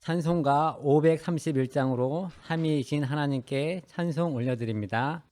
찬송가 531장으로 삼위이신 하나님께 찬송 올려드립니다.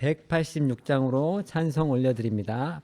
(186장으로) 찬송 올려드립니다.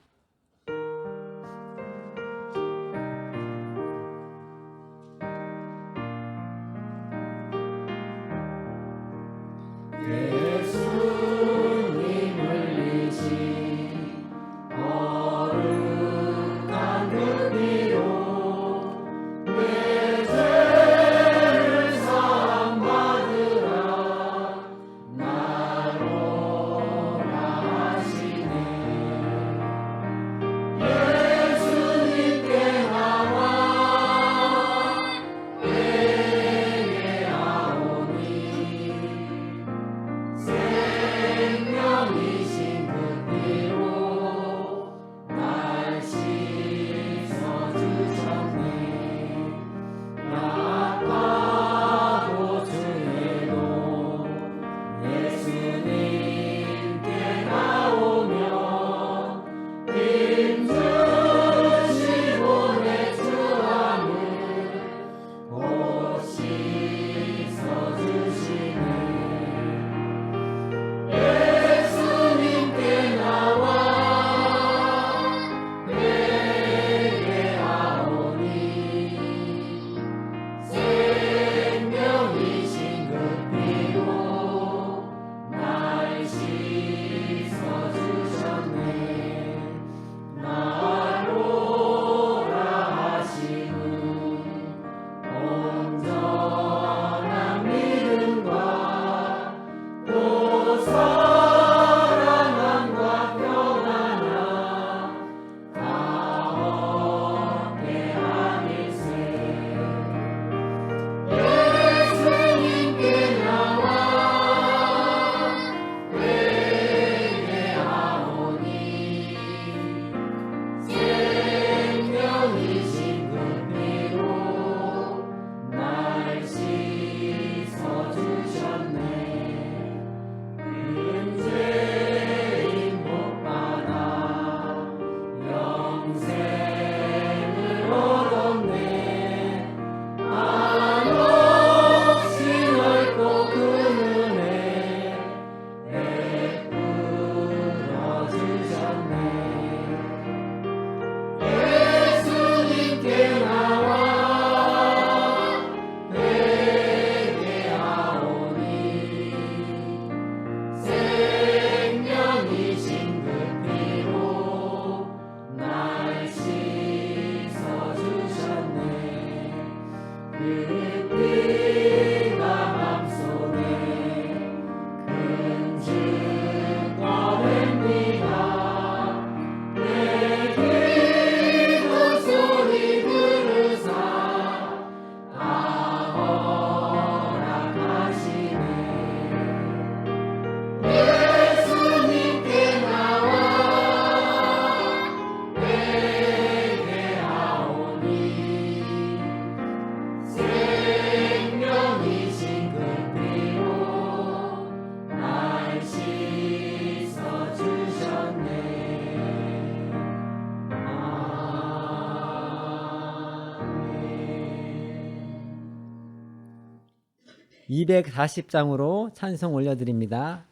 240장으로 찬송 올려드립니다.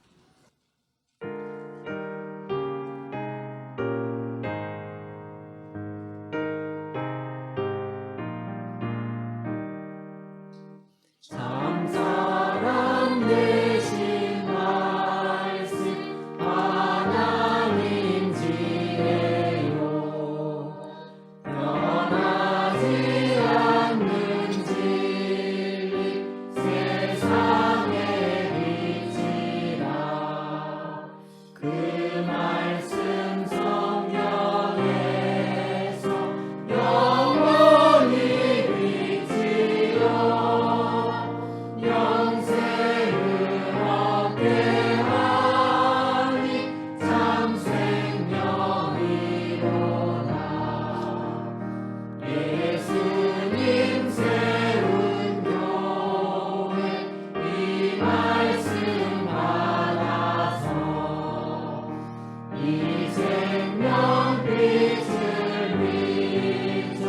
참사랑 되신 말씀 하나님 지혜요 변하지 않는 진리 세상의 빛이라 그 말씀 성경에서 영원히 빛이요 영생을 얻게 하니 참 생명이로다 예수님 세운 교회 이 말씀 받아서 이 생명빛을 비춰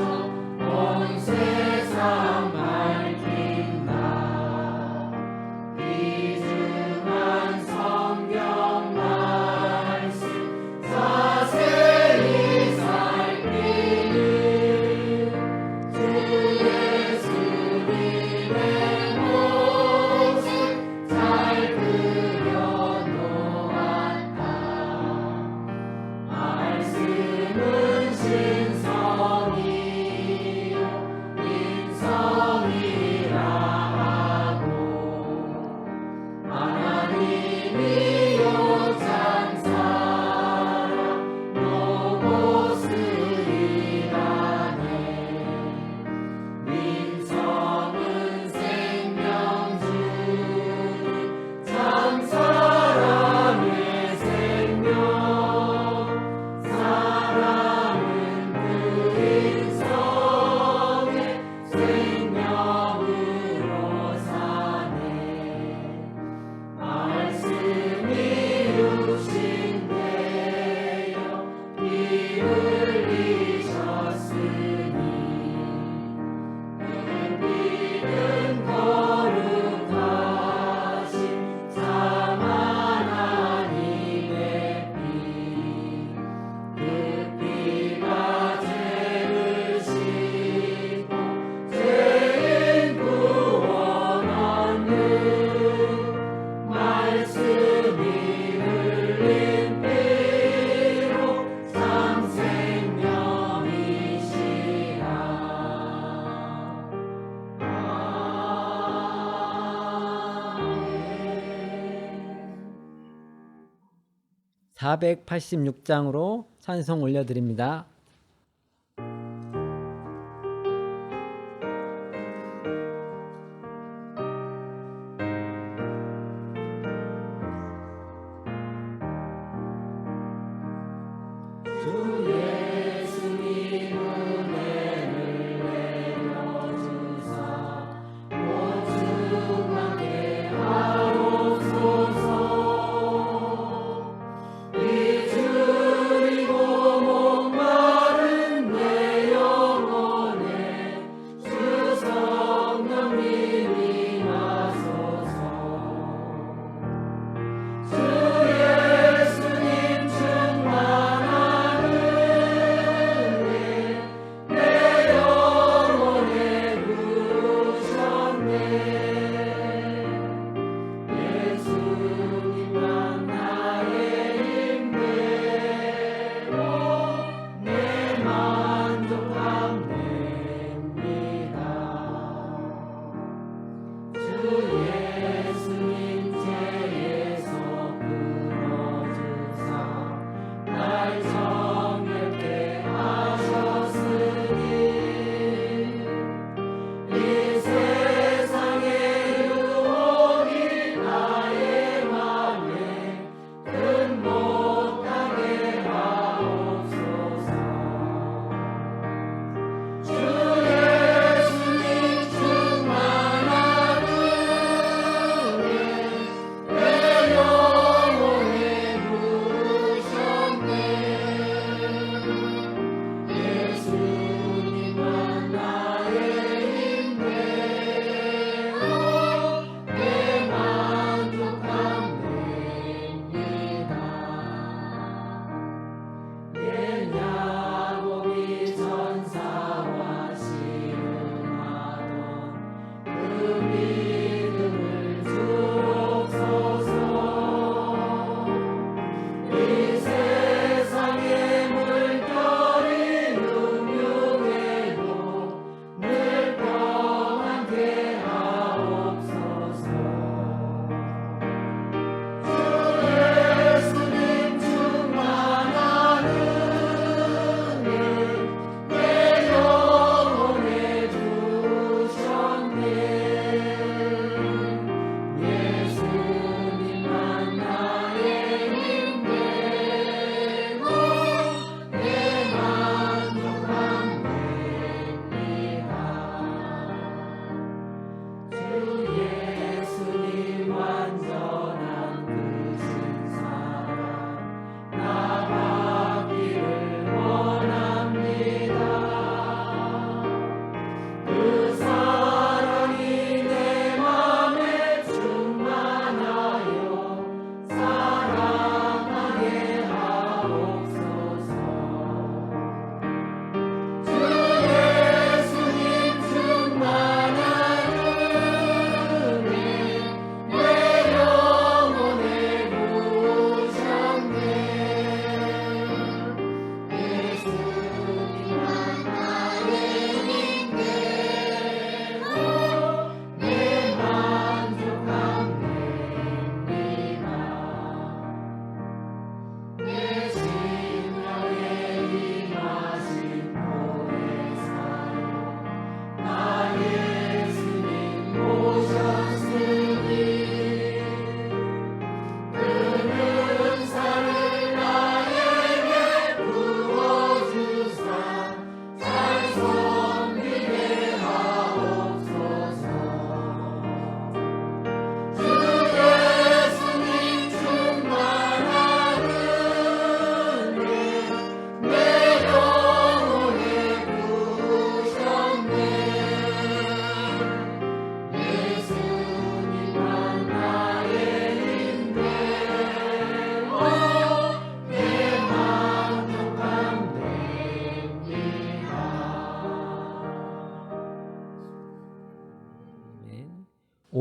온 세상 밝힌다 귀중한 성경 말씀 자세히 살피니 주 예수님의 모습 잘 그려놓았다 말씀은 신성이요 인성이라 하고 하나님이요 찬사라 로고스이라네 민성은 생명주니 참 사랑의 생명 사랑은 그 인성의 생명으로 사네 말씀이 육신되어 피 흘리셨으니 그 피는 거룩하신 참 하나님의 피 그 피가 죄를 씻고 죄인 구원 얻는 말씀이 흘린 피로 참 생명이시라 아멘 486장으로 찬송 올려드립니다. 주 예수님 은혜를 내려주사 모증하게 하옵소서 이 줄이고 목마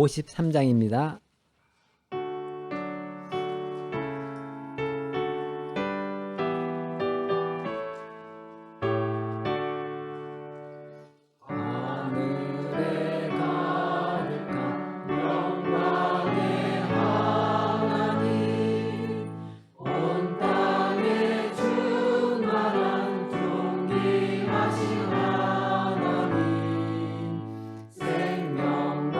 53장입니다. 하늘에 가득한 영광의 하나님, 온 땅에 충만한 존귀하신 하나님, 생명과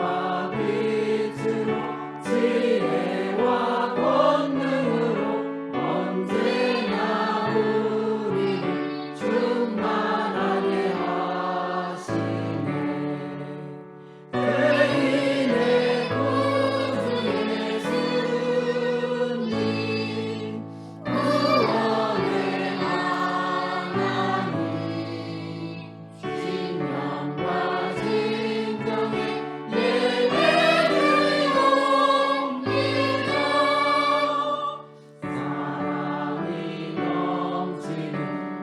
빛으로 지혜와 권능으로 언제나 우리를 충만하게 하시네. 죄인의 구주의 주님, 구원의 하나님, 신령과 진정의 예배드리옵니다. 사랑이 넘치는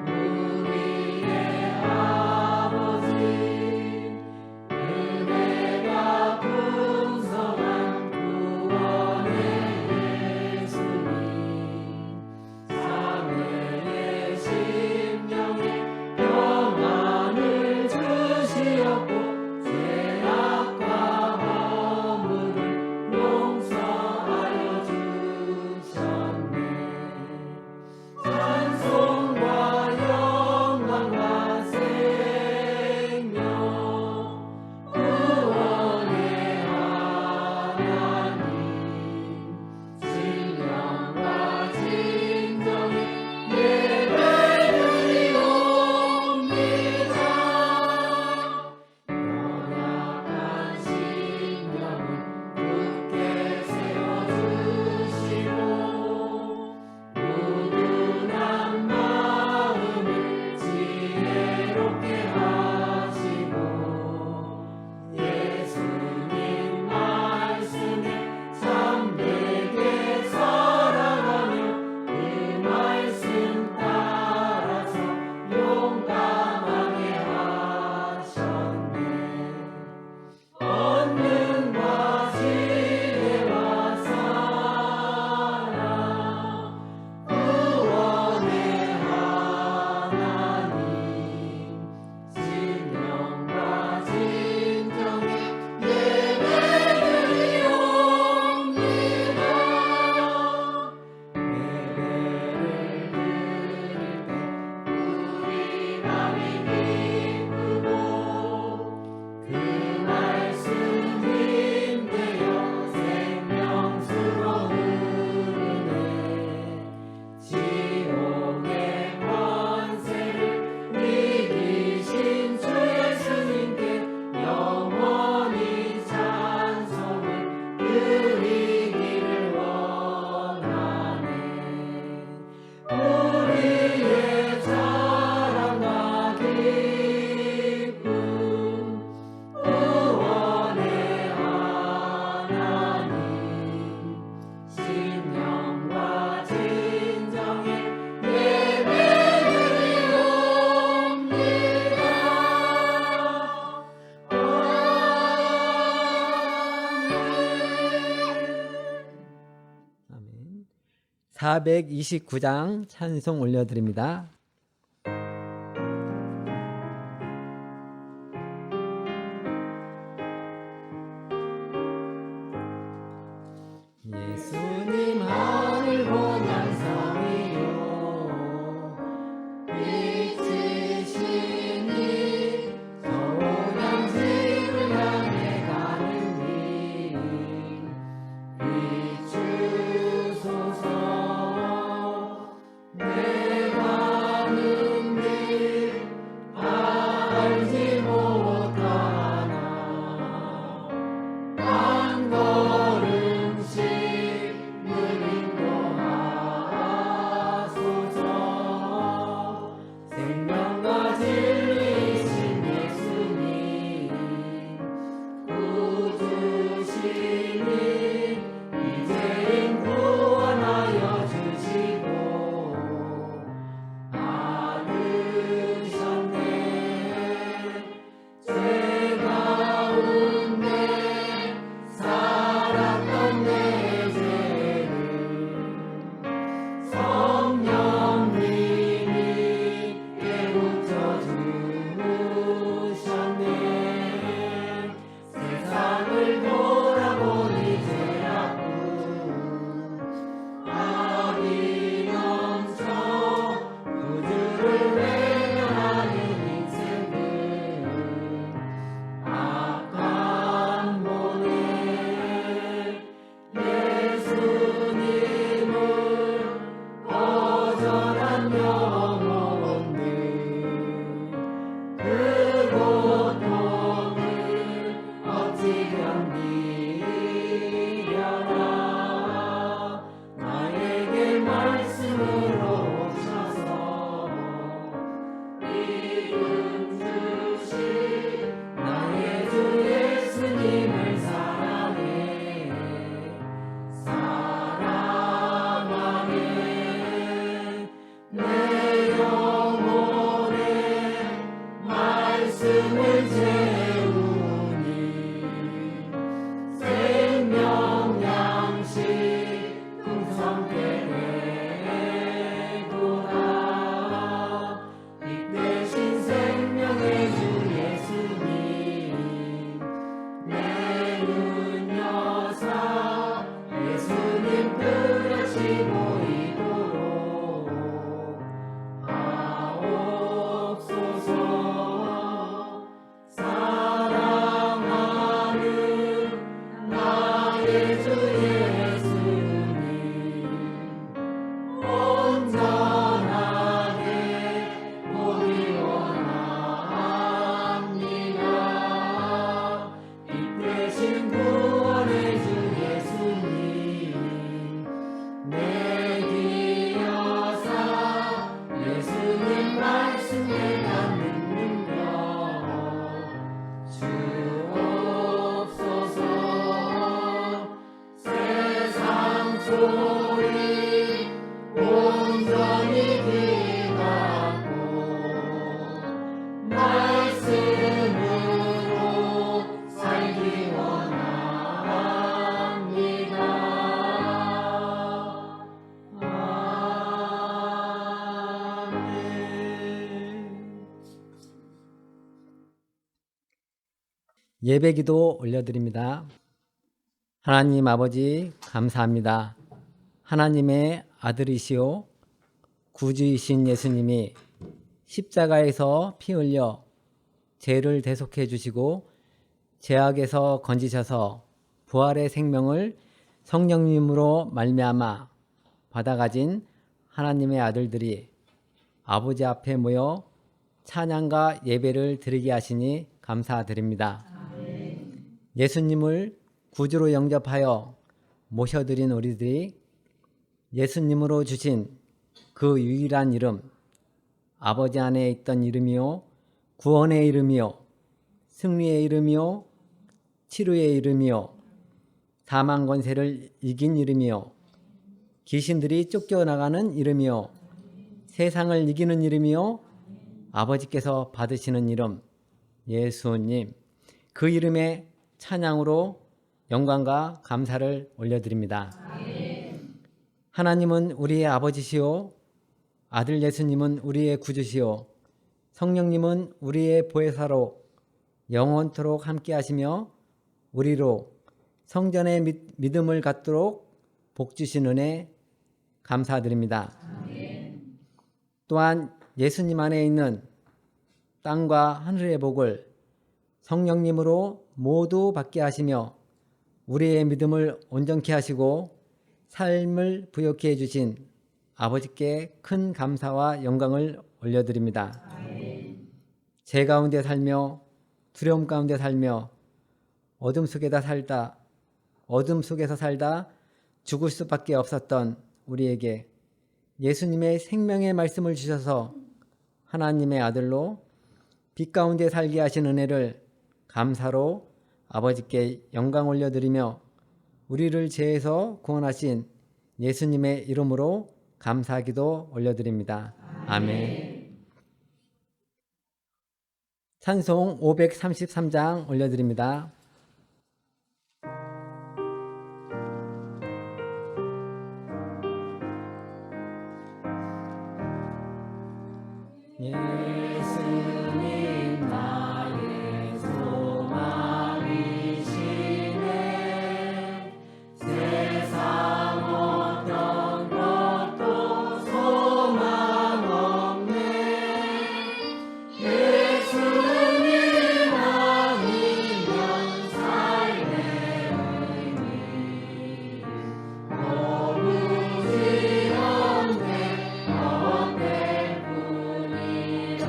우리의 아버지, 은혜가 풍성한 구원의 예수님, 사내의 심령에 평안을 주시었고 죄악과 허물을 용서하여 주셨네. 찬송과 영광과 생명, 구원의 하나님, 신령과 진정의 예배드리옵니다. 연약한 심령을 굳게 세워주시고 무둔한 마음을 지혜롭게 하시고 예수님 말씀에 참되게 살아가며 그 말씀 따라서 용감하게 하셨네. 권능과 지혜와 사랑, 구원의 하나님, 신령과 진정의 예배드리옵니다. 예배를 드릴 때 우리 마음이 기쁘고 그 말씀 힘되어 생명수로 흐르네. 지옥의 권세를 이기신 주 예수님께 영원히 찬송을 드리기를 원하네. 우리의 자랑과 기쁨, 구원의 하나님, 신령과 진정의 예배드리옵니다. 아멘. 429장 찬송 올려드립니다. 예수님 하늘 보는 성이요 빛이시니 서울한 집을 향해 가는 길 비추소서. 내가 예배기도 올려드립니다. 하나님 아버지 감사합니다. 하나님의 아들이시오 구주이신 예수님이 십자가에서 피 흘려 죄를 대속해 주시고 죄악에서 건지셔서 부활의 생명을 성령님으로 말미암아 받아가진 하나님의 아들들이 아버지 앞에 모여 찬양과 예배를 드리게 하시니 감사드립니다. 예수님을 구주로 영접하여 모셔드린 우리들이 예수님으로 주신 그 유일한 이름, 아버지 안에 있던 이름이요, 구원의 이름이요, 승리의 이름이요, 치료의 이름이요, 사망 권세를 이긴 이름이요, 귀신들이 쫓겨나가는 이름이요, 세상을 이기는 이름이요, 아버지께서 받으시는 이름, 예수님, 그 이름의 찬양으로 영광과 감사를 올려드립니다. 하나님은 우리의 아버지시오, 아들 예수님은 우리의 구주시오, 성령님은 우리의 보혜사로 영원토록 함께 하시며 우리로 성전의 믿음을 갖도록 복주신 은혜 감사드립니다. 또한 예수님 안에 있는 땅과 하늘의 복을 성령님으로 모두 받게 하시며 우리의 믿음을 온전케 하시고 삶을 부욕케 해주신 아버지께 큰 감사와 영광을 올려드립니다. 죄 가운데 살며 두려움 가운데 살며 어둠 속에서 살다 죽을 수밖에 없었던 우리에게 예수님의 생명의 말씀을 주셔서 하나님의 아들로 빛 가운데 살게 하신 은혜를 감사로 아버지께 영광 올려드리며 우리를 죄에서 구원하신 예수님의 이름으로 감사기도 올려드립니다. 아멘. 찬송 533장 올려드립니다. 예수님 나의 소망이시네 세상 어떤 것도 소망 없네 예수님 아니면 삶의 의미 너무 지없네 헛될 뿐이라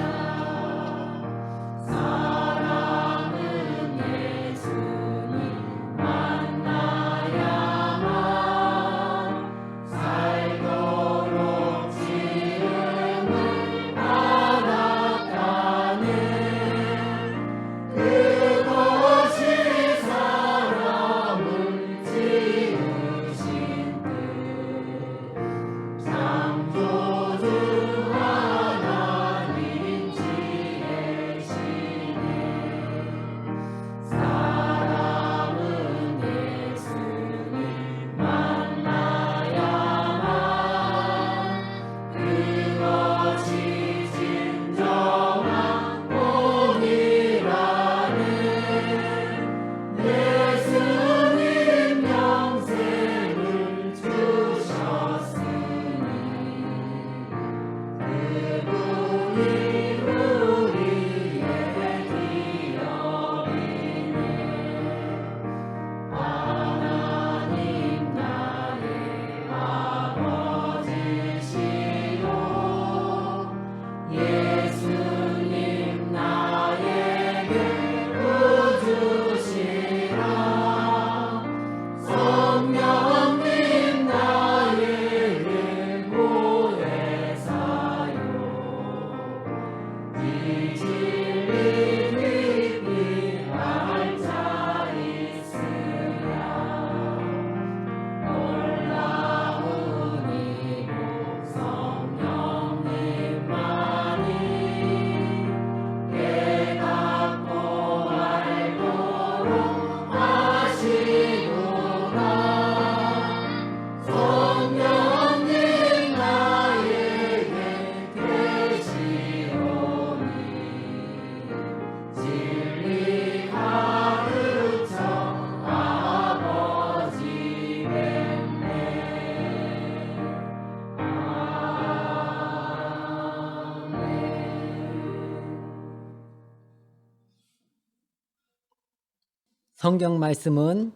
성경 말씀은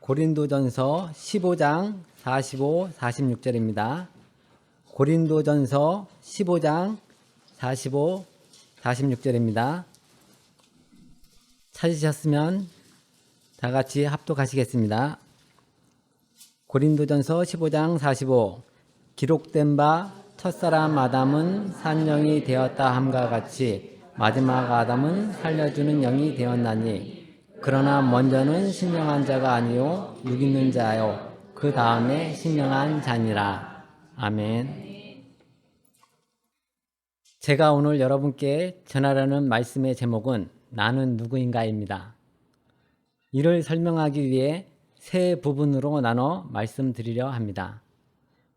고린도전서 15장 45, 46절입니다. 고린도전서 15장 45, 46절입니다. 찾으셨으면 다 같이 합독하시겠습니다. 고린도전서 15장 45 기록된 바 첫사람 아담은 산영이 되었다 함과 같이 마지막 아담은 살려주는 영이 되었나니 그러나 먼저는 신령한 자가 아니요 육 있는 자요 그 다음에 신령한 자니라. 아멘. 제가 오늘 여러분께 전하려는 말씀의 제목은 나는 누구인가입니다. 이를 설명하기 위해 세 부분으로 나눠 말씀드리려 합니다.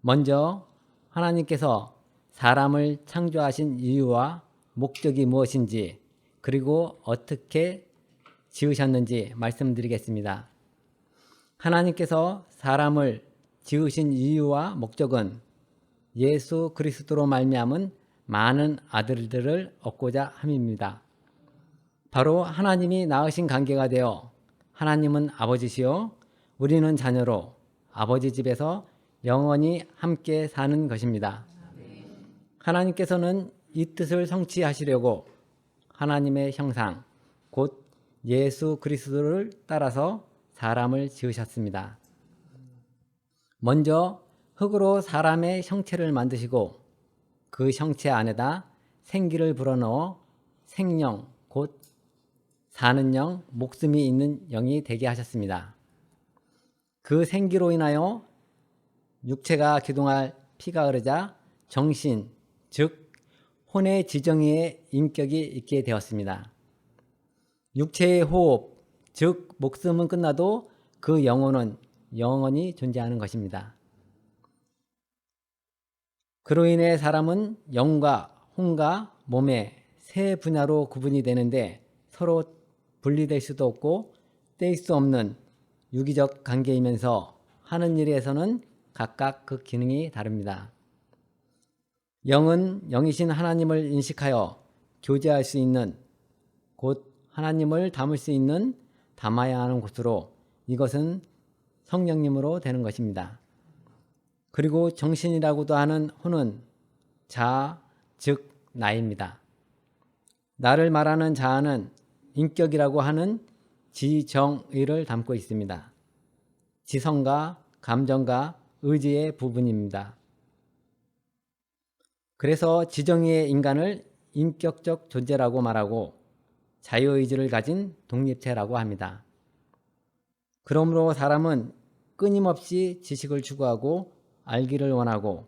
먼저 하나님께서 사람을 창조하신 이유와 목적이 무엇인지 그리고 어떻게 지으셨는지 말씀드리겠습니다. 하나님께서 사람을 지으신 이유와 목적은 예수 그리스도로 말미암은 많은 아들들을 얻고자 함입니다. 바로 하나님이 낳으신 관계가 되어 하나님은 아버지시요 우리는 자녀로 아버지 집에서 영원히 함께 사는 것입니다. 하나님께서는 이 뜻을 성취하시려고 하나님의 형상 곧 예수 그리스도를 따라서 사람을 지으셨습니다. 먼저 흙으로 사람의 형체를 만드시고 그 형체 안에다 생기를 불어넣어 생령 곧 사는 영, 목숨이 있는 영이 되게 하셨습니다. 그 생기로 인하여 육체가 기동할 피가 흐르자 정신, 즉 혼의 지정의의 인격이 있게 되었습니다. 육체의 호흡, 즉 목숨은 끝나도 그 영혼은 영원히 존재하는 것입니다. 그로 인해 사람은 영과 혼과 몸의 세 분야로 구분이 되는데 서로 분리될 수도 없고 뗄 수 없는 유기적 관계이면서 하는 일에서는 각각 그 기능이 다릅니다. 영은 영이신 하나님을 인식하여 교제할 수 있는 곧 하나님을 담을 수 있는 담아야 하는 곳으로 이것은 성령님으로 되는 것입니다. 그리고 정신이라고도 하는 혼은 자아, 즉 나입니다. 나를 말하는 자아는 인격이라고 하는 지정의를 담고 있습니다. 지성과 감정과 의지의 부분입니다. 그래서 지정의의 인간을 인격적 존재라고 말하고 자유의지를 가진 독립체라고 합니다. 그러므로 사람은 끊임없이 지식을 추구하고 알기를 원하고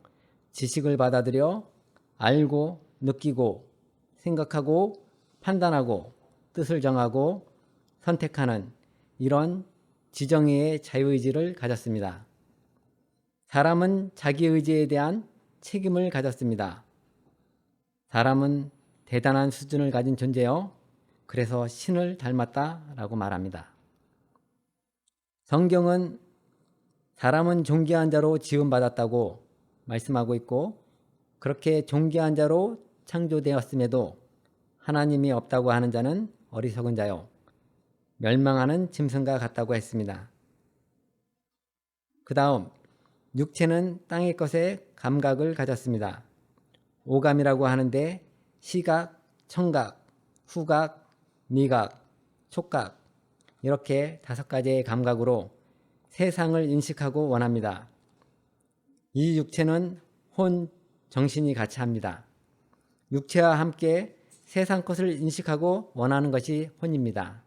지식을 받아들여 알고 느끼고 생각하고 판단하고 뜻을 정하고 선택하는 이런 지정의의 자유의지를 가졌습니다. 사람은 자기 의지에 대한 책임을 가졌습니다. 사람은 대단한 수준을 가진 존재요. 그래서 신을 닮았다라고 말합니다. 성경은 사람은 존귀한 자로 지음받았다고 말씀하고 있고 그렇게 존귀한 자로 창조되었음에도 하나님이 없다고 하는 자는 어리석은 자요 멸망하는 짐승과 같다고 했습니다. 그 다음 육체는 땅의 것에 감각을 가졌습니다. 오감이라고 하는데 시각, 청각, 후각, 미각, 촉각 이렇게 5가지의 감각으로 세상을 인식하고 원합니다. 이 육체는 혼, 정신이 같이 합니다. 육체와 함께 세상 것을 인식하고 원하는 것이 혼입니다.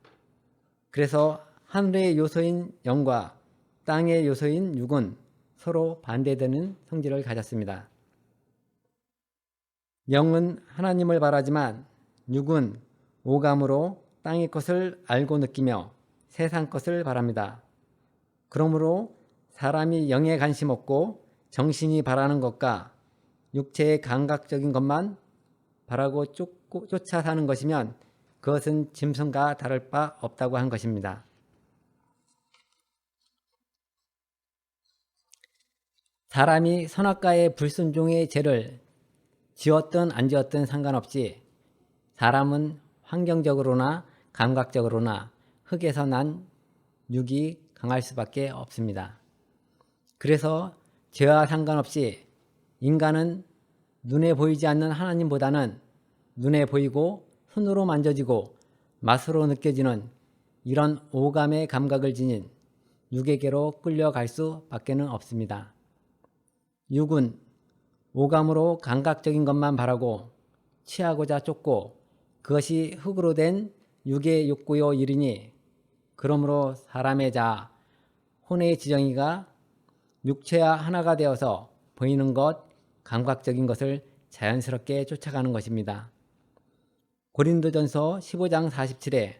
그래서 하늘의 요소인 영과 땅의 요소인 육은 서로 반대되는 성질을 가졌습니다. 영은 하나님을 바라지만 육은 오감으로 땅의 것을 알고 느끼며 세상 것을 바랍니다. 그러므로 사람이 영에 관심 없고 정신이 바라는 것과 육체의 감각적인 것만 바라고 쫓아 사는 것이면 그것은 짐승과 다를 바 없다고 한 것입니다. 사람이 선악과의 불순종의 죄를 지었든 안 지었든 상관없이 사람은 환경적으로나 감각적으로나 흙에서 난 육이 강할 수밖에 없습니다. 그래서 죄와 상관없이 인간은 눈에 보이지 않는 하나님보다는 눈에 보이고 손으로 만져지고 맛으로 느껴지는 이런 오감의 감각을 지닌 육에게로 끌려갈 수밖에는 없습니다. 육은 오감으로 감각적인 것만 바라고 취하고자 쫓고 그것이 흙으로 된 육의 욕구요 일이니 그러므로 사람의 자아, 혼의 지정이가 육체와 하나가 되어서 보이는 것, 감각적인 것을 자연스럽게 쫓아가는 것입니다. 고린도전서 15장 47에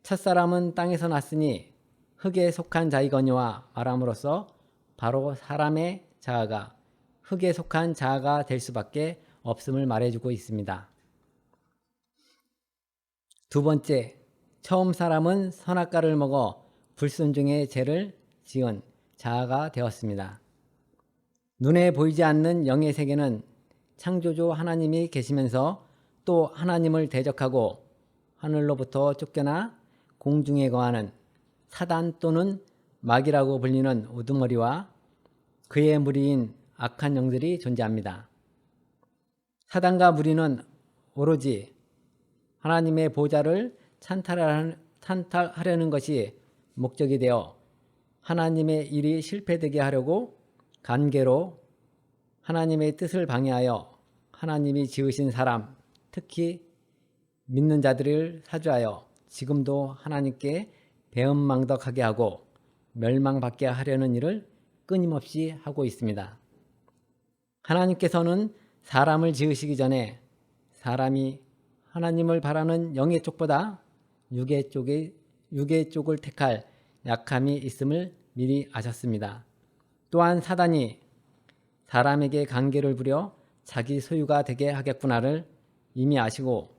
첫사람은 땅에서 났으니 흙에 속한 자이거니와 말함으로써 바로 사람의 자아가 흙에 속한 자아가 될 수밖에 없음을 말해주고 있습니다. 두 번째, 처음 사람은 선악과를 먹어 불순종의 죄를 지은 자아가 되었습니다. 눈에 보이지 않는 영의 세계는 창조주 하나님이 계시면서 또 하나님을 대적하고 하늘로부터 쫓겨나 공중에 거하는 사단 또는 마귀라고 불리는 우두머리와 그의 무리인 악한 영들이 존재합니다. 사단과 무리는 오로지 하나님의 보좌를 찬탈하려는 것이 목적이 되어 하나님의 일이 실패되게 하려고 간계로 하나님의 뜻을 방해하여 하나님이 지으신 사람, 특히 믿는 자들을 사주하여 지금도 하나님께 배은망덕하게 하고 멸망받게 하려는 일을 끊임없이 하고 있습니다. 하나님께서는 사람을 지으시기 전에 사람이 하나님을 바라는 영의 쪽보다 육의 쪽을 택할 약함이 있음을 미리 아셨습니다. 또한 사단이 사람에게 관계를 부려 자기 소유가 되게 하겠구나를 이미 아시고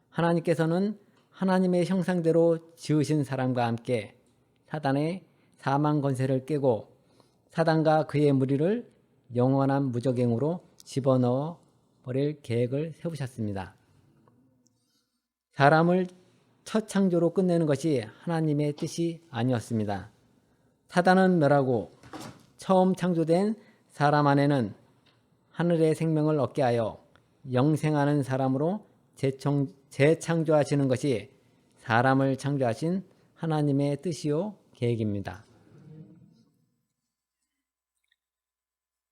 하나님께서는 하나님의 형상대로 지으신 사람과 함께 사단의 사망 권세를 깨고 사단과 그의 무리를 영원한 무적행으로 집어넣어 버릴 계획을 세우셨습니다. 사람을 첫 창조로 끝내는 것이 하나님의 뜻이 아니었습니다. 사단은 멸하고 처음 창조된 사람 안에는 하늘의 생명을 얻게 하여 영생하는 사람으로 재창조하시는 것이 사람을 창조하신 하나님의 뜻이요 계획입니다.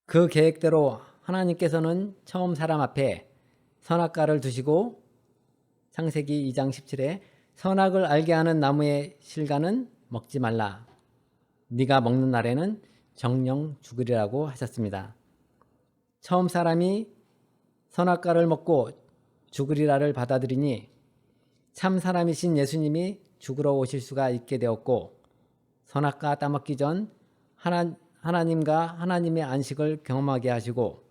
그 계획대로 하나님께서는 처음 사람 앞에 선악과를 두시고 창세기 2장 17에 선악을 알게 하는 나무의 실과는 먹지 말라. 네가 먹는 날에는 정령 죽으리라고 하셨습니다. 처음 사람이 선악과를 먹고 죽으리라를 받아들이니 참 사람이신 예수님이 죽으러 오실 수가 있게 되었고 선악과 따먹기 전 하나님과 하나님의 안식을 경험하게 하시고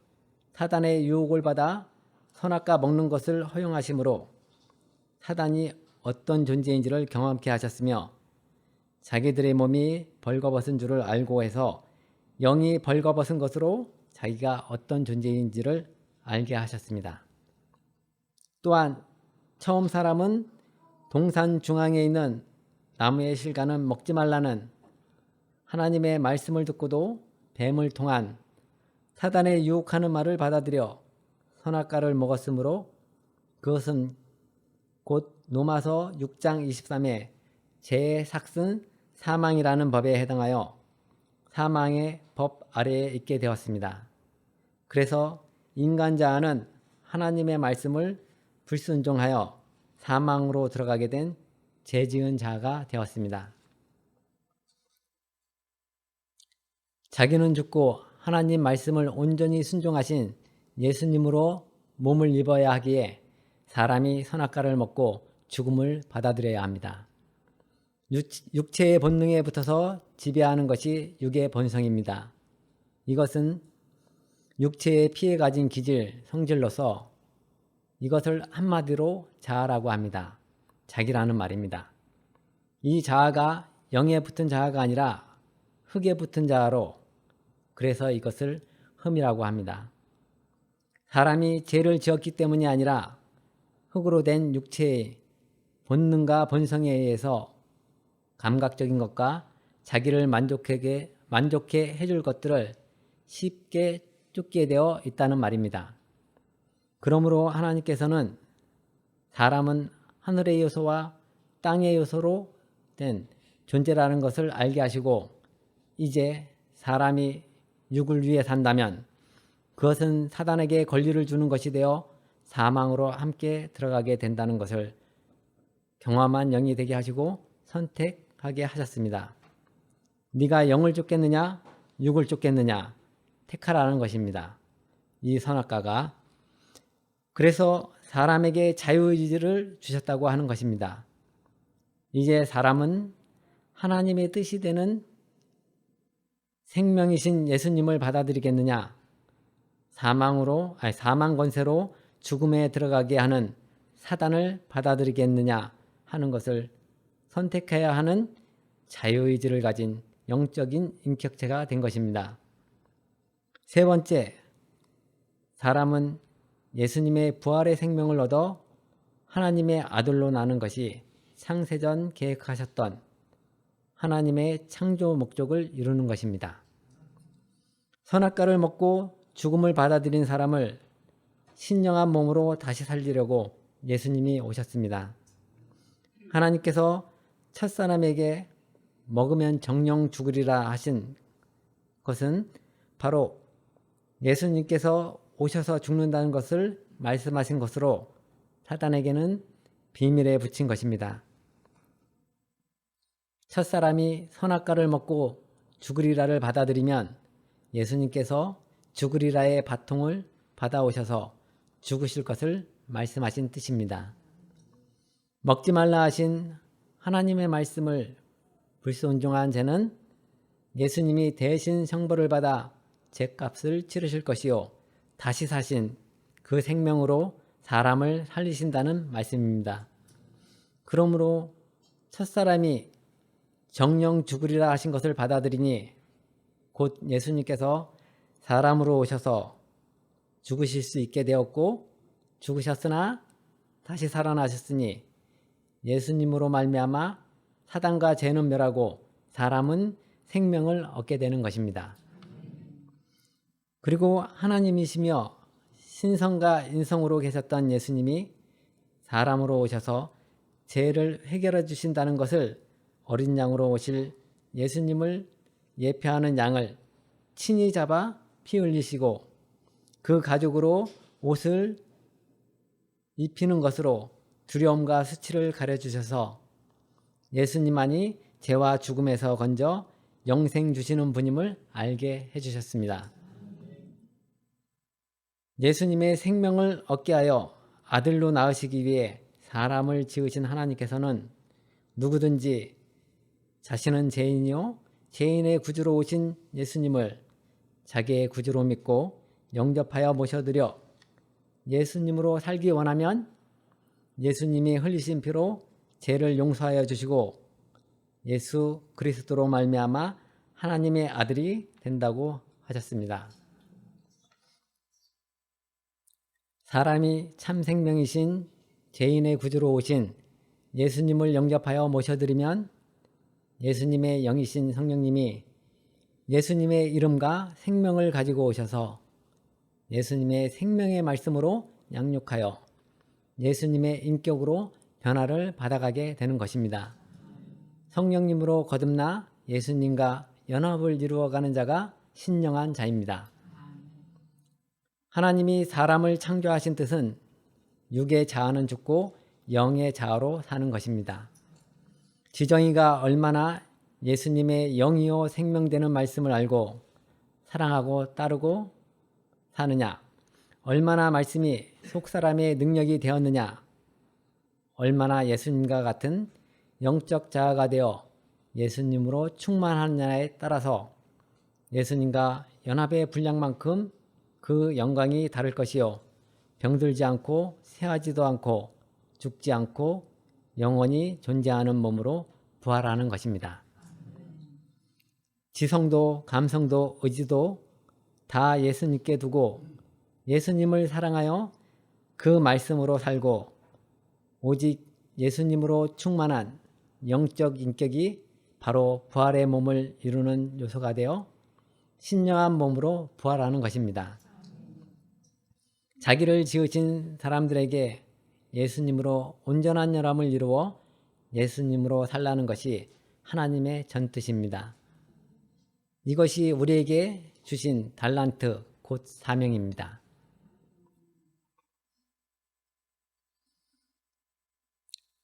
사단의 유혹을 받아 선악과 먹는 것을 허용하심으로 사단이 어떤 존재인지를 경험케 하셨으며 자기들의 몸이 벌거벗은 줄을 알고 해서 영이 벌거벗은 것으로 자기가 어떤 존재인지를 알게 하셨습니다. 또한 처음 사람은 동산 중앙에 있는 나무의 실과는 먹지 말라는 하나님의 말씀을 듣고도 뱀을 통한 사단의 유혹하는 말을 받아들여 선악과를 먹었으므로 그것은 곧 로마서 6장 23에 죄의 삭은 사망이라는 법에 해당하여 사망의 법 아래에 있게 되었습니다. 그래서 인간 자아는 하나님의 말씀을 불순종하여 사망으로 들어가게 된 죄지은 자가 되었습니다. 자기는 죽고 하나님 말씀을 온전히 순종하신 예수님으로 몸을 입어야 하기에 사람이 선악과를 먹고 죽음을 받아들여야 합니다. 육체의 본능에 붙어서 지배하는 것이 육의 본성입니다. 이것은 육체의 피해 가진 기질, 성질로서 이것을 한마디로 자아라고 합니다. 자기라는 말입니다. 이 자아가 영에 붙은 자아가 아니라 흙에 붙은 자아로 그래서 이것을 흠이라고 합니다. 사람이 죄를 지었기 때문이 아니라 흙으로 된 육체의 본능과 본성에 의해서 감각적인 것과 자기를 만족해 해줄 것들을 쉽게 쫓게 되어 있다는 말입니다. 그러므로 하나님께서는 사람은 하늘의 요소와 땅의 요소로 된 존재라는 것을 알게 하시고 이제 사람이 육을 위해 산다면 그것은 사단에게 권리를 주는 것이 되어 사망으로 함께 들어가게 된다는 것을 경험한 영이 되게 하시고 선택하게 하셨습니다. 네가 영을 쫓겠느냐 육을 쫓겠느냐 택하라는 것입니다. 이 선악과가 그래서 사람에게 자유의지를 주셨다고 하는 것입니다. 이제 사람은 하나님의 뜻이 되는 생명이신 예수님을 받아들이겠느냐 사망 권세로 죽음에 들어가게 하는 사단을 받아들이겠느냐 하는 것을 선택해야 하는 자유의지를 가진 영적인 인격체가 된 것입니다. 세 번째, 사람은 예수님의 부활의 생명을 얻어 하나님의 아들로 나는 것이 창세전 계획하셨던 하나님의 창조 목적을 이루는 것입니다. 선악과를 먹고 죽음을 받아들인 사람을 신령한 몸으로 다시 살리려고 예수님이 오셨습니다. 하나님께서 첫사람에게 먹으면 정령 죽으리라 하신 것은 바로 예수님께서 오셔서 죽는다는 것을 말씀하신 것으로 사단에게는 비밀에 붙인 것입니다. 첫사람이 선악과를 먹고 죽으리라를 받아들이면 예수님께서 죽으리라의 바통을 받아오셔서 죽으실 것을 말씀하신 뜻입니다. 먹지 말라 하신 하나님의 말씀을 불순종한 죄는 예수님이 대신 형벌을 받아 죄값을 치르실 것이요 다시 사신 그 생명으로 사람을 살리신다는 말씀입니다. 그러므로 첫사람이 정령 죽으리라 하신 것을 받아들이니 곧 예수님께서 사람으로 오셔서 죽으실 수 있게 되었고 죽으셨으나 다시 살아나셨으니 예수님으로 말미암아 사단과 죄는 멸하고 사람은 생명을 얻게 되는 것입니다. 그리고 하나님이시며 신성과 인성으로 계셨던 예수님이 사람으로 오셔서 죄를 해결해 주신다는 것을 어린 양으로 오실 예수님을 예표하는 양을 친히 잡아 피 흘리시고 그 가죽으로 옷을 입히는 것으로 두려움과 수치를 가려주셔서 예수님만이 죄와 죽음에서 건져 영생 주시는 분임을 알게 해주셨습니다. 예수님의 생명을 얻게 하여 아들로 낳으시기 위해 사람을 지으신 하나님께서는 누구든지 자신은 죄인이요 죄인의 구주로 오신 예수님을 자기의 구주로 믿고 영접하여 모셔드려 예수님으로 살기 원하면 예수님이 흘리신 피로 죄를 용서하여 주시고 예수 그리스도로 말미암아 하나님의 아들이 된다고 하셨습니다. 사람이 참 생명이신 죄인의 구주로 오신 예수님을 영접하여 모셔드리면 예수님의 영이신 성령님이 예수님의 이름과 생명을 가지고 오셔서 예수님의 생명의 말씀으로 양육하여 예수님의 인격으로 변화를 받아가게 되는 것입니다. 성령님으로 거듭나 예수님과 연합을 이루어가는 자가 신령한 자입니다. 하나님이 사람을 창조하신 뜻은 육의 자아는 죽고 영의 자아로 사는 것입니다. 지정이가 얼마나 예수님의 영이요 생명되는 말씀을 알고 사랑하고 따르고 사느냐, 얼마나 말씀이 속사람의 능력이 되었느냐, 얼마나 예수님과 같은 영적 자아가 되어 예수님으로 충만하느냐에 따라서 예수님과 연합의 분량만큼 그 영광이 다를 것이요 병들지 않고 쇠하지도 않고 죽지 않고 영원히 존재하는 몸으로 부활하는 것입니다. 지성도 감성도 의지도 다 예수님께 두고 예수님을 사랑하여 그 말씀으로 살고 오직 예수님으로 충만한 영적 인격이 바로 부활의 몸을 이루는 요소가 되어 신령한 몸으로 부활하는 것입니다. 자기를 지으신 사람들에게 예수님으로 온전한 연합을 이루어 예수님으로 살라는 것이 하나님의 전뜻입니다. 이것이 우리에게 주신 달란트 곧 사명입니다.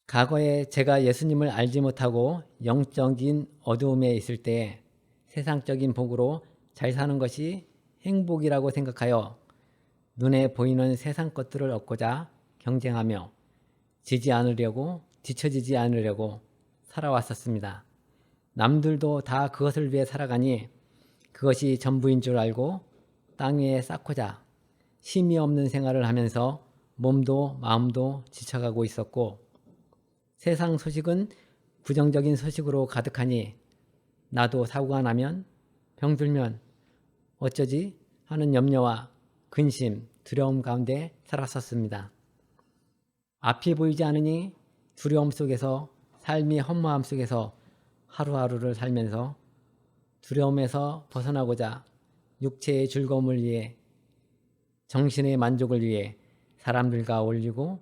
과거에 제가 예수님을 알지 못하고 영적인 어두움에 있을 때 세상적인 복으로 잘 사는 것이 행복이라고 생각하여 눈에 보이는 세상 것들을 얻고자 경쟁하며 뒤처지지 않으려고 살아왔었습니다. 남들도 다 그것을 위해 살아가니 그것이 전부인 줄 알고 땅 위에 쌓고자 쉼이 없는 생활을 하면서 몸도 마음도 지쳐가고 있었고, 세상 소식은 부정적인 소식으로 가득하니 나도 사고가 나면 병들면 어쩌지 하는 염려와 근심, 두려움 가운데 살았었습니다. 앞이 보이지 않으니 두려움 속에서, 삶이 허무함 속에서 하루하루를 살면서 두려움에서 벗어나고자 육체의 즐거움을 위해, 정신의 만족을 위해 사람들과 어울리고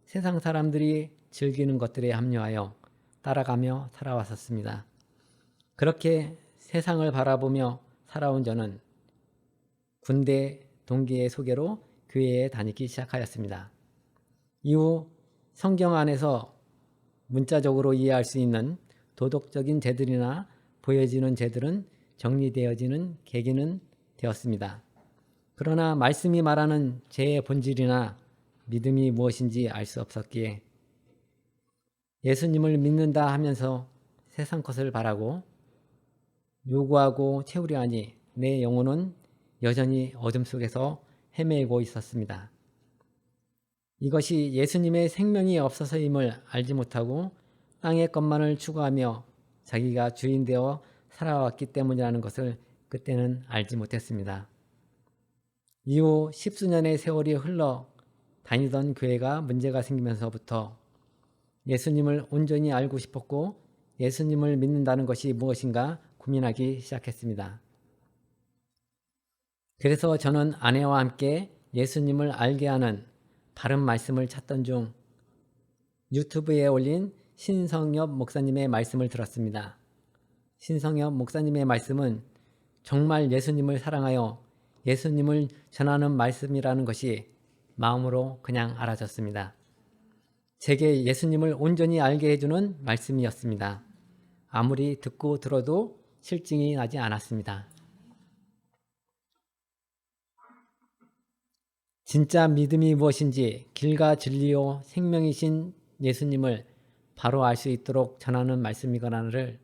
세상 사람들이 즐기는 것들에 합류하여 따라가며 살아왔었습니다. 그렇게 세상을 바라보며 살아온 저는 군대 동기의 소개로 교회에 다니기 시작하였습니다. 이후 성경 안에서 문자적으로 이해할 수 있는 도덕적인 죄들이나 보여지는 죄들은 정리되어지는 계기는 되었습니다. 그러나 말씀이 말하는 죄의 본질이나 믿음이 무엇인지 알 수 없었기에 예수님을 믿는다 하면서 세상 것을 바라고 요구하고 채우려 하니 내 영혼은 여전히 어둠 속에서 헤매고 있었습니다. 이것이 예수님의 생명이 없어서임을 알지 못하고 땅의 것만을 추구하며 자기가 주인 되어 살아왔기 때문이라는 것을 그때는 알지 못했습니다. 이후 10수년의 세월이 흘러 다니던 교회가 문제가 생기면서부터 예수님을 온전히 알고 싶었고 예수님을 믿는다는 것이 무엇인가 고민하기 시작했습니다. 그래서 저는 아내와 함께 예수님을 알게 하는 바른 말씀을 찾던 중 유튜브에 올린 신성엽 목사님의 말씀을 들었습니다. 신성엽 목사님의 말씀은 정말 예수님을 사랑하여 예수님을 전하는 말씀이라는 것이 마음으로 그냥 알아졌습니다. 제게 예수님을 온전히 알게 해주는 말씀이었습니다. 아무리 듣고 들어도 실증이 나지 않았습니다. 진짜 믿음이 무엇인지 길과 진리요 생명이신 예수님을 바로 알 수 있도록 전하는 말씀이거나를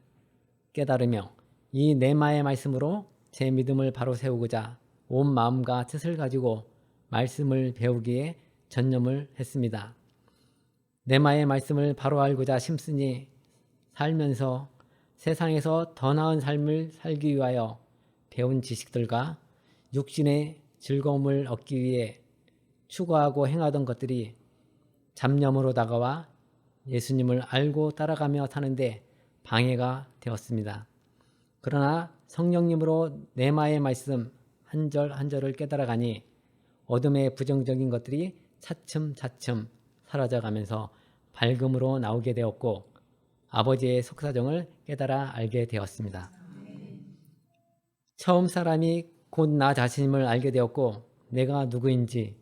깨달으며 이 네마의 말씀으로 제 믿음을 바로 세우고자 온 마음과 뜻을 가지고 말씀을 배우기에 전념을 했습니다. 네마의 말씀을 바로 알고자 심쓰니 살면서 세상에서 더 나은 삶을 살기 위하여 배운 지식들과 육신의 즐거움을 얻기 위해 추구하고 행하던 것들이 잡념으로 다가와 예수님을 알고 따라가며 사는데 방해가 되었습니다. 그러나 성령님으로 네마의 말씀 한 절 한 절을 깨달아가니 어둠의 부정적인 것들이 차츰차츰 사라져가면서 밝음으로 나오게 되었고 아버지의 속사정을 깨달아 알게 되었습니다. 처음 사람이 곧 나 자신임을 알게 되었고 내가 누구인지,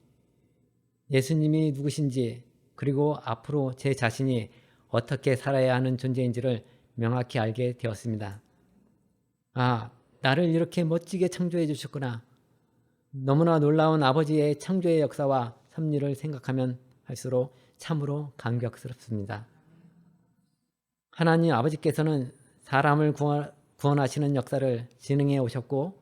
예수님이 누구신지, 그리고 앞으로 제 자신이 어떻게 살아야 하는 존재인지를 명확히 알게 되었습니다. 아, 나를 이렇게 멋지게 창조해 주셨구나. 너무나 놀라운 아버지의 창조의 역사와 섭리를 생각하면 할수록 참으로 감격스럽습니다. 하나님 아버지께서는 사람을 구원하시는 역사를 진행해 오셨고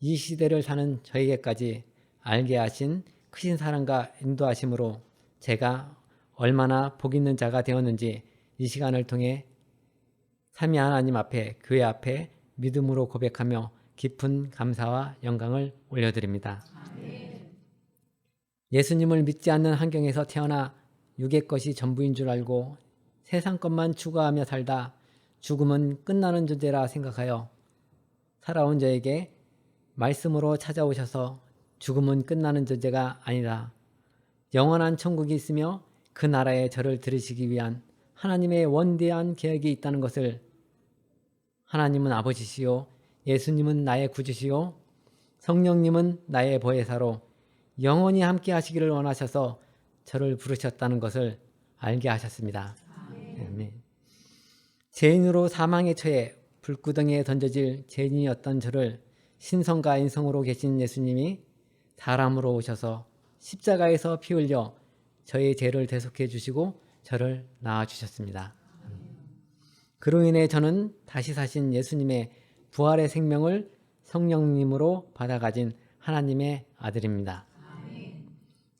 이 시대를 사는 저에게까지 알게 하신 크신 사랑과 인도하심으로 제가 얼마나 복 있는 자가 되었는지 이 시간을 통해 삼위 하나님 앞에, 교회 앞에 믿음으로 고백하며 깊은 감사와 영광을 올려드립니다. 예수님을 믿지 않는 환경에서 태어나 육의 것이 전부인 줄 알고 세상 것만 추구하며 살다 죽음은 끝나는 존재라 생각하여 살아온 저에게 말씀으로 찾아오셔서 죽음은 끝나는 존재가 아니다. 영원한 천국이 있으며 그 나라에 저를 들으시기 위한 하나님의 원대한 계획이 있다는 것을, 하나님은 아버지시요 예수님은 나의 구주시요 성령님은 나의 보혜사로 영원히 함께 하시기를 원하셔서 저를 부르셨다는 것을 알게 하셨습니다. 아멘. 죄인으로 사망에 처해 불구덩이에 던져질 죄인이었던 저를 신성과 인성으로 계신 예수님이 사람으로 오셔서 십자가에서 피 흘려 저의 죄를 대속해 주시고 저를 낳아 주셨습니다. 그로 인해 저는 다시 사신 예수님의 부활의 생명을 성령님으로 받아가진 하나님의 아들입니다.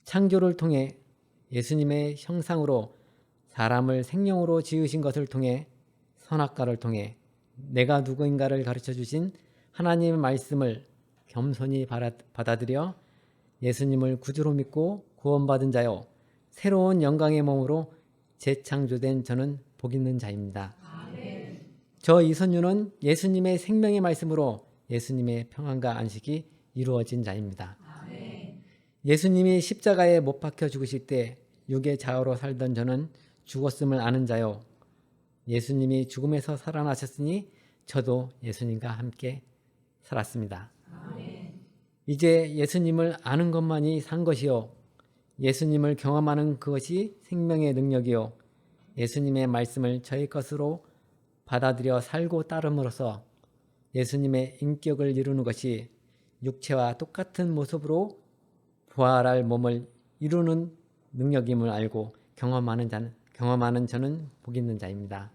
창조를 통해 예수님의 형상으로 사람을 생명으로 지으신 것을 통해 선악과를 통해 내가 누구인가를 가르쳐 주신 하나님의 말씀을 겸손히 받아들여 예수님을 구주로 믿고 구원받은 자요 새로운 영광의 몸으로 재창조된 저는 복 있는 자입니다. 저 이선유는 예수님의 생명의 말씀으로 예수님의 평안과 안식이 이루어진 자입니다. 예수님이 십자가에 못 박혀 죽으실 때 육의 자아로 살던 저는 죽었음을 아는 자요 예수님이 죽음에서 살아나셨으니 저도 예수님과 함께 살았습니다. 이제 예수님을 아는 것만이 산 것이요 예수님을 경험하는 그것이 생명의 능력이요 예수님의 말씀을 저의 것으로 받아들여 살고 따름으로써 예수님의 인격을 이루는 것이 육체와 똑같은 모습으로 부활할 몸을 이루는 능력임을 알고 경험하는 저는 복 있는 자입니다.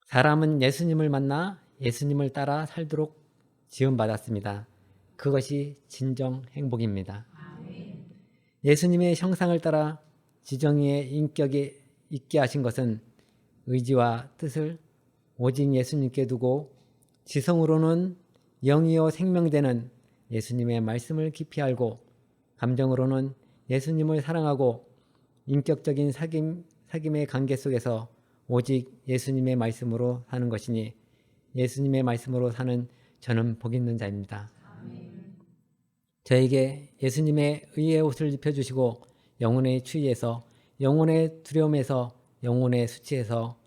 사람은 예수님을 만나 예수님을 따라 살도록 지음받았습니다. 그것이 진정 행복입니다. 예수님의 형상을 따라 지정의의 인격이 있게 하신 것은 의지와 뜻을 오직 예수님께 두고 지성으로는 영이요 생명되는 예수님의 말씀을 깊이 알고 감정으로는 예수님을 사랑하고 인격적인 사귐의 관계 속에서 오직 예수님의 말씀으로 사는 것이니 예수님의 말씀으로 사는 저는 복 있는 자입니다. 저에게 예수님의 의의 옷을 입혀주시고 영혼의 추위에서 영혼의 두려움에서 영혼의 수치에서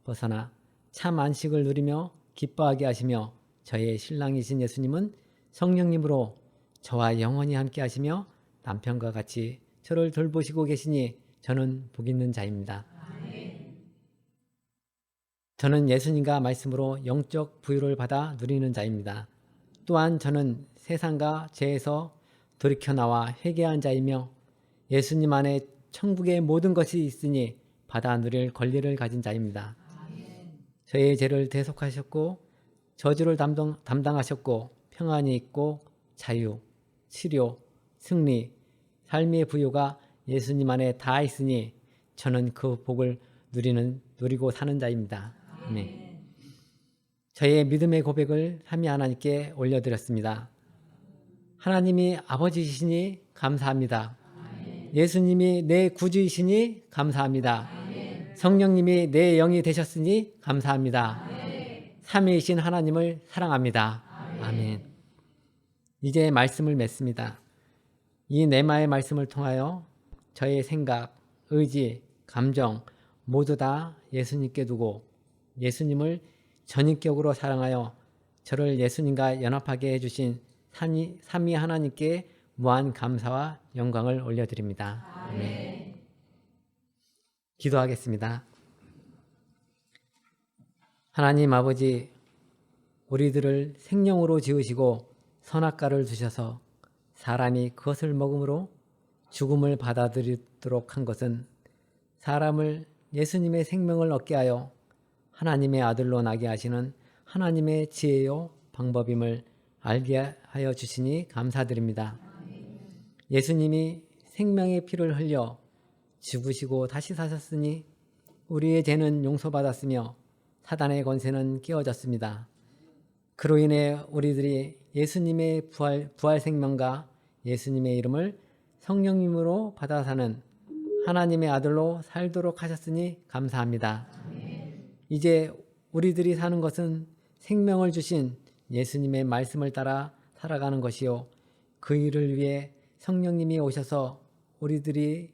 벗어나 참 안식을 누리며 기뻐하게 하시며 저의 신랑이신 예수님은 성령님으로 저와 영원히 함께 하시며 남편과 같이 저를 돌보시고 계시니 저는 복 있는 자입니다. 저는 예수님과 말씀으로 영적 부유를 받아 누리는 자입니다. 또한 저는 세상과 죄에서 돌이켜 나와 회개한 자이며 예수님 안에 천국의 모든 것이 있으니 받아 누릴 권리를 가진 자입니다. 저의 죄를 대속하셨고 저주를 담당하셨고 평안이 있고 자유, 치료, 승리, 삶의 부유가 예수님 안에 다 있으니 저는 그 복을 누리고 사는 자입니다. 네. 저의 믿음의 고백을 삼위 하나님께 올려드렸습니다. 하나님이 아버지이시니 감사합니다. 예수님이 내 구주이시니 감사합니다. 성령님이 내 영이 되셨으니 감사합니다. 삼위이신 하나님을 사랑합니다. 아멘. 이제 말씀을 맺습니다. 이 네마의 말씀을 통하여 저의 생각, 의지, 감정 모두 다 예수님께 두고 예수님을 전인격으로 사랑하여 저를 예수님과 연합하게 해주신 삼위 하나님께 무한 감사와 영광을 올려드립니다. 아멘. 기도하겠습니다. 하나님 아버지, 우리들을 생명으로 지으시고 선악과를 주셔서 사람이 그것을 먹음으로 죽음을 받아들이도록 한 것은 사람을 예수님의 생명을 얻게 하여 하나님의 아들로 나게 하시는 하나님의 지혜요 방법임을 알게 하여 주시니 감사드립니다. 예수님이 생명의 피를 흘려 죽으시고 다시 사셨으니 우리의 죄는 용서받았으며 사단의 권세는 깨어졌습니다. 그로 인해 우리들이 예수님의 부활 생명과 예수님의 이름을 성령님으로 받아 사는 하나님의 아들로 살도록 하셨으니 감사합니다. 이제 우리들이 사는 것은 생명을 주신 예수님의 말씀을 따라 살아가는 것이요. 그 일을 위해 성령님이 오셔서 우리들이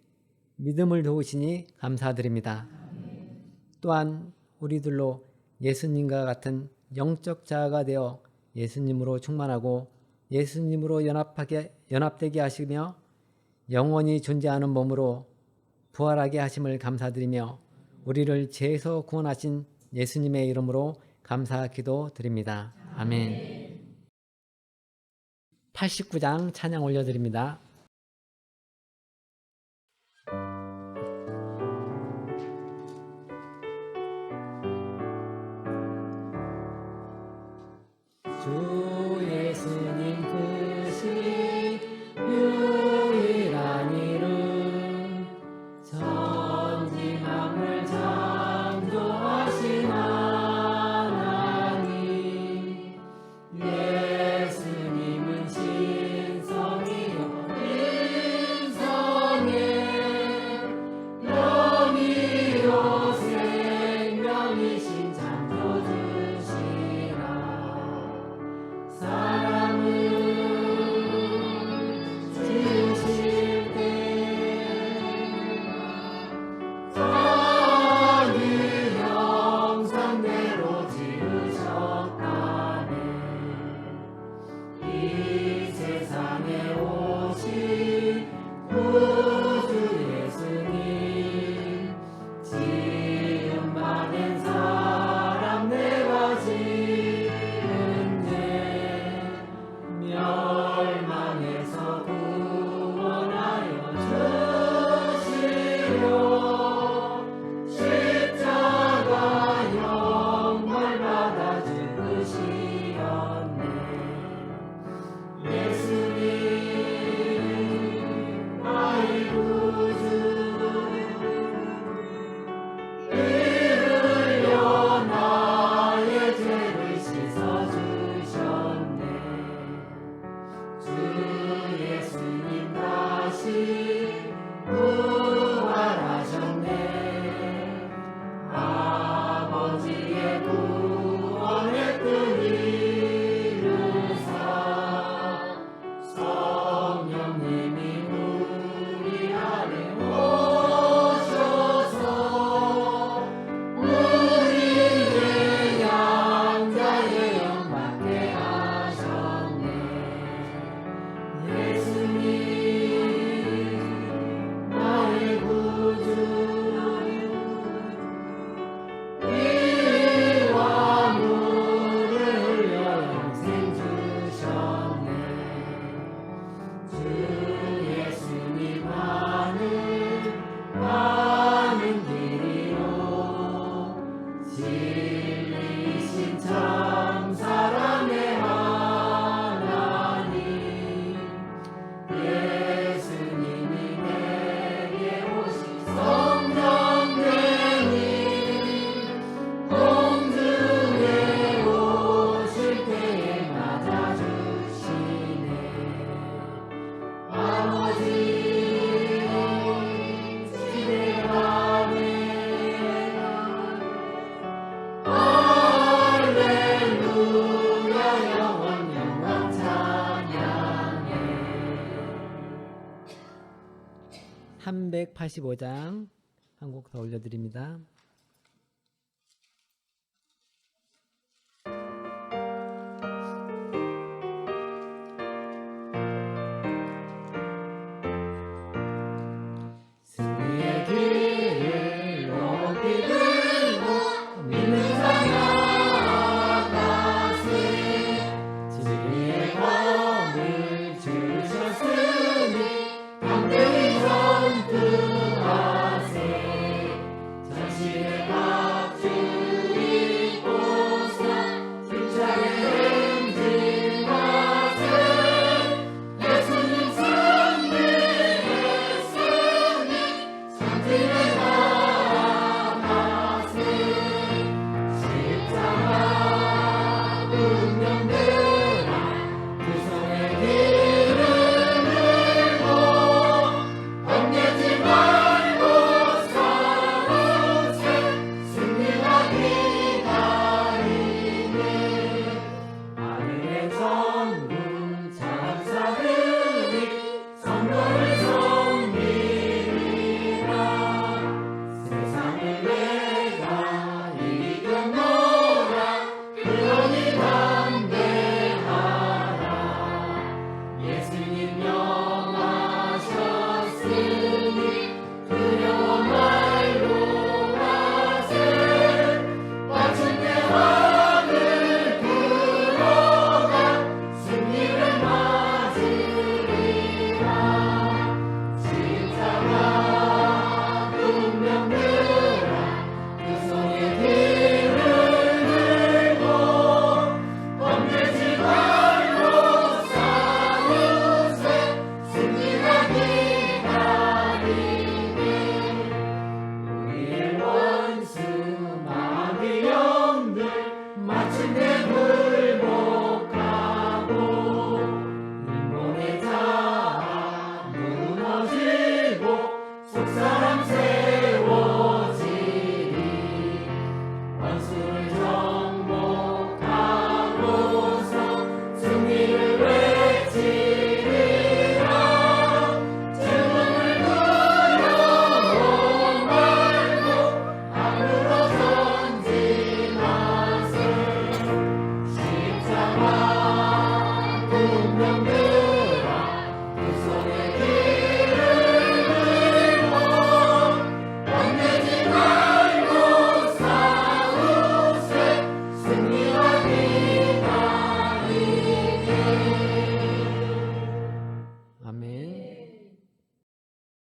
믿음을 도우시니 감사드립니다. 또한 우리들로 예수님과 같은 영적 자아가 되어 예수님으로 충만하고 예수님으로 연합되게 하시며 영원히 존재하는 몸으로 부활하게 하심을 감사드리며 우리를 죄에서 구원하신 예수님의 이름으로 감사 기도 드립니다. 아멘. 89장 찬양 올려드립니다. 주 예수님 크신 유일한 이름 천지만물 창조하신 하나님 예수님은 신성이요 인성에 영이요 생명이신 창조주시라 사람을 지으실 때 자기 형상대로 지으셨다네 이 세상에 오신 구주 예수님 지음 받은 사람 내가 지은 죄 멸망에서 구원하여 주시려 십자가 형벌 받아 죽으시었네 예수님 나의 구주 피 흘려 나의 죄를 씻어주셨네 주 예수님 다시 부활하셨네 아버지의 구원의 뜻 이루사 성령님이 우리 안에 오셔서 우리의 양자의 영 받게 하셨네 예수님 나의 구주 피와 물을 흘려 영생 주셨네 주 예수님 가는 길이로 진리이신 참 사랑의 하나님 예수님이 내게 오신 성령님이 공중에 오실 때에 맞아주시네 아버지 지대하네 할렐루야 영원 영원 찬양해 385장 한 곡 더 올려드립니다.